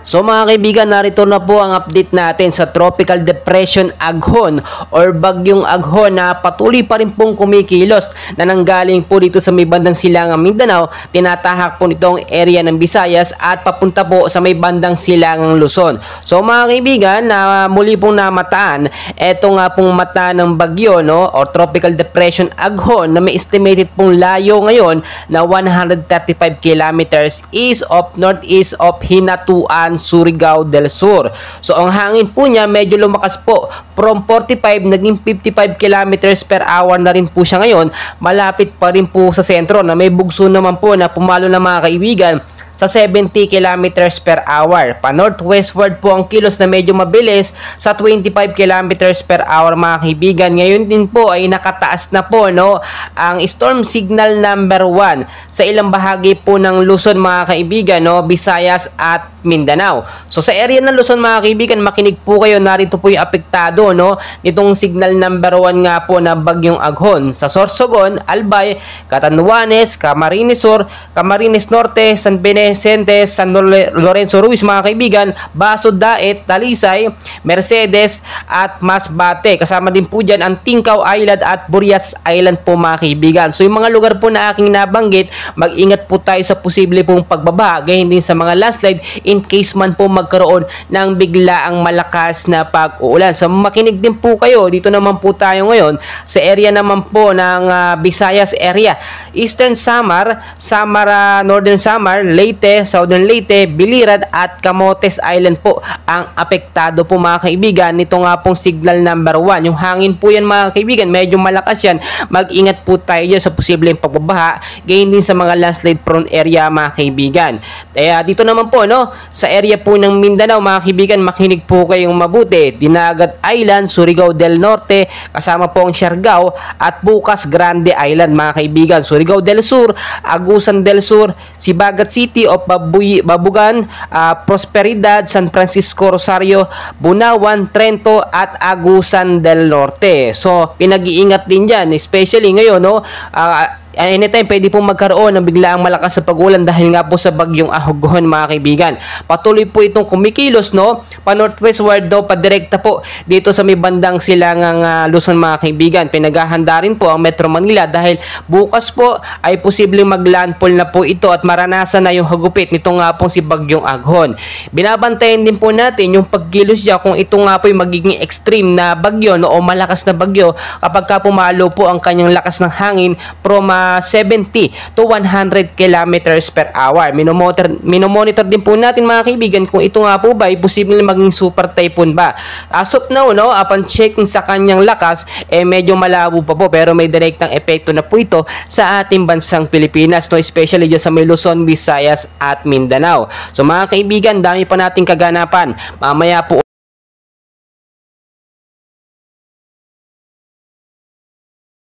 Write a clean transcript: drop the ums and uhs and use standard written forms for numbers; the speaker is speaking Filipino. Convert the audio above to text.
So mga kaibigan, narito na po ang update natin sa Tropical Depression Aghon or Bagyong Aghon na patuloy pa rin pong kumikilos na nanggaling po dito sa may bandang silangang Mindanao. Tinatahak po nitong area ng Visayas at papunta po sa may bandang silangang Luzon. So mga kaibigan, na muli pong namataan, eto nga pong mata ng bagyo, no, or Tropical Depression Aghon na may estimated pong layo ngayon na 135 kilometers east of northeast of Hinatuan, Surigao del Sur. So ang hangin po niya medyo lumakas po from 45 naging 55 kilometers per hour na rin po siya ngayon. Malapit pa rin po sa sentro na may bugso naman po na pumalo na mga kaibigan sa 70 kilometers per hour. Pa northwestward po ang kilos na medyo mabilis sa 25 kilometers per hour mga kaibigan. Ngayon din po ay nakataas na po, no, ang storm signal number 1 sa ilang bahagi po ng Luzon mga kaibigan, no, Visayas at Mindanao. So sa area ng Luzon mga kaibigan, makinig po kayo, narito po yung apektado, no, nitong signal number 1 nga po na Bagyong Aghon sa Sorsogon, Albay, Catanduanes, Camarines Sur, Camarines Norte, San Vicente, San Lorenzo Ruiz mga kaibigan, Baso, Daet, Talisay, Mercedes at Masbate. Kasama din po dyan ang Tingkaw Island at Burias Island po mga kaibigan. So yung mga lugar po na aking nabanggit, mag-ingat po tayo sa posible pong pagbabaha, gayon din sa mga landslide in case man po magkaroon ng biglaang malakas na pag-uulan. So makinig din po kayo, dito naman po tayo ngayon sa area naman po ng Visayas area, Eastern Samar, Northern Samar, Leyte, Southern Leyte, Biliran at Camotes Island po ang apektado po mga kaibigan. Nito nga pong signal number 1. Yung hangin po yan mga kaibigan, medyo malakas yan. Mag-ingat po tayo dyan sa posibleng pagbabaha, gayon din sa mga landslide prone area mga kaibigan. Kaya dito naman po, no, sa area po ng Mindanao mga kaibigan, makinig po kayong mabuti. Dinagat Island, Surigao del Norte, kasama po ang Siargao at Bukas Grande Island mga kaibigan. Surigao del Sur, Agusan del Sur, Sibagat City of Babugan, Prosperidad, San Francisco Rosario, Bunawan, Trento at Agusan del Norte. So pinag-iingat din dyan, especially ngayon, no, anytime pwede pong magkaroon ng biglaang malakas sa pag-ulan dahil nga po sa Bagyong Aghon mga kaibigan. Patuloy po itong kumikilos, no, pa northwestward daw, pa direkta po dito sa may bandang silangang Luzon mga kaibigan. Pinaghahanda rin po ang Metro Manila dahil bukas po ay posibleng maglandfall na po ito at maranasan na yung hagupit nito nga pong si Bagyong Aghon. Binabantayan din po natin yung pagkilos niya kung ito nga po yung magiging extreme na bagyo, no, o malakas na bagyo kapag ka pumalo po ang kanyang lakas ng hangin from 70 to 100 kilometers per hour. Minomonitor din po natin mga kaibigan kung ito nga po ba ay posibleng maging super typhoon ba. As of now, no, upon checking sa kanyang lakas, medyo malabo pa po pero may direktang epekto na po ito sa ating bansang Pilipinas, no, especially dyan sa may Luzon, Visayas at Mindanao. So mga kaibigan, dami pa nating kaganapan. Mamaya po